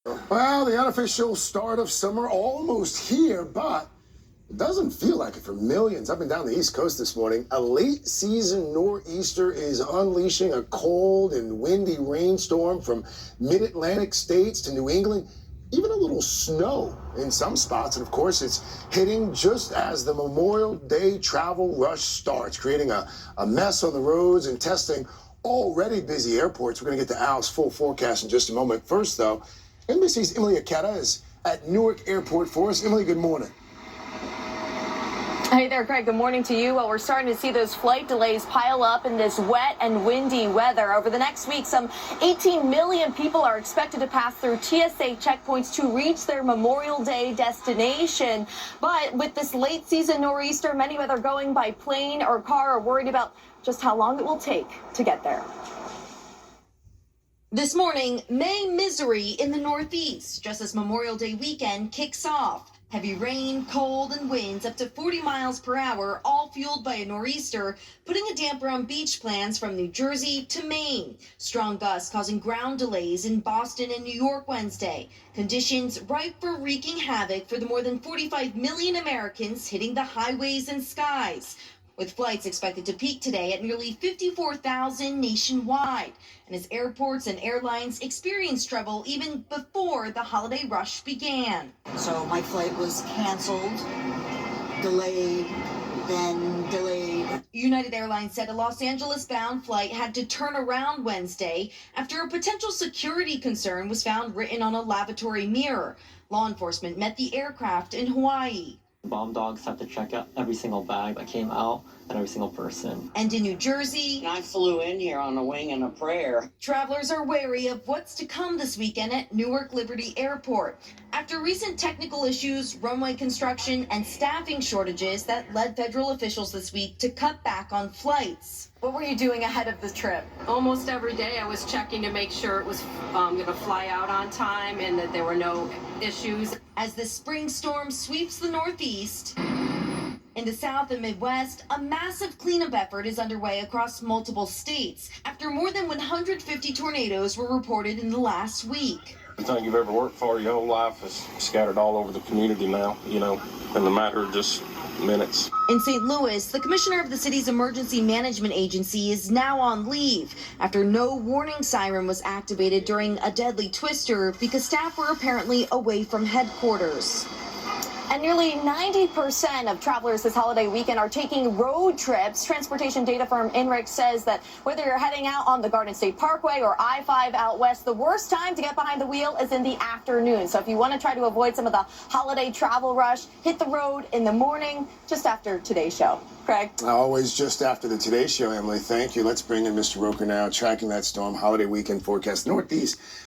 Well, the unofficial start of summer almost here, but it doesn't feel like it for millions up and down the East Coast this morning. A late season nor'easter is unleashing a cold and windy rainstorm from mid-Atlantic states to New England, even a little snow in some spots. And of course, it's hitting just as the Memorial Day travel rush starts, creating a mess on the roads and testing already busy airports. We're going to get to Al's full forecast in just a moment. First, though, NBC's Emilie Ikeda is at Newark Airport for us. Emilie, good morning. Hey there, Greg. Good morning to you. Well, we're starting to see those flight delays pile up in this wet and windy weather. Over the next week, some 18 million people are expected to pass through TSA checkpoints to reach their Memorial Day destination. But with this late season nor'easter, many whether going by plane or car are worried about just how long it will take to get there. This morning, May misery in the Northeast, just as Memorial Day weekend kicks off. Heavy rain, cold, and winds up to 40 miles per hour, all fueled by a nor'easter, putting a damper on beach plans from New Jersey to Maine. Strong gusts causing ground delays in Boston and New York Wednesday. Conditions ripe for wreaking havoc for the more than 45 million Americans hitting the highways and skies, with flights expected to peak today at nearly 54,000 nationwide. And as airports and airlines experienced trouble even before the holiday rush began. So my flight was canceled, delayed, then delayed. United Airlines said a Los Angeles-bound flight had to turn around Wednesday after a potential security concern was found written on a lavatory mirror. Law enforcement met the aircraft in Hawaii. Bomb dogs have to check out every single bag that came out and every single person. And in New Jersey, I flew in here on a wing and a prayer. Travelers are wary of what's to come this weekend at Newark Liberty Airport after recent technical issues, runway construction, and staffing shortages that led federal officials this week to cut back on flights. What were you doing ahead of the trip? Almost every day I was checking to make sure it was going to fly out on time and that there were no issues. As the spring storm sweeps the Northeast, in the South and Midwest, a massive cleanup effort is underway across multiple states after more than 150 tornadoes were reported in the last week. Everything you've ever worked for your whole life is scattered all over the community now, in the matter of just minutes. In St. Louis, the commissioner of the city's emergency management agency is now on leave after no warning siren was activated during a deadly twister because staff were apparently away from headquarters. And nearly 90% of travelers this holiday weekend are taking road trips. Transportation data firm INRIX says that whether you're heading out on the Garden State Parkway or I-5 out west, the worst time to get behind the wheel is in the afternoon. So if you want to try to avoid some of the holiday travel rush, hit the road in the morning just after today's show. Craig? Always just after the Today Show, Emily. Thank you. Let's bring in Mr. Roker now, tracking that storm holiday weekend forecast. Northeast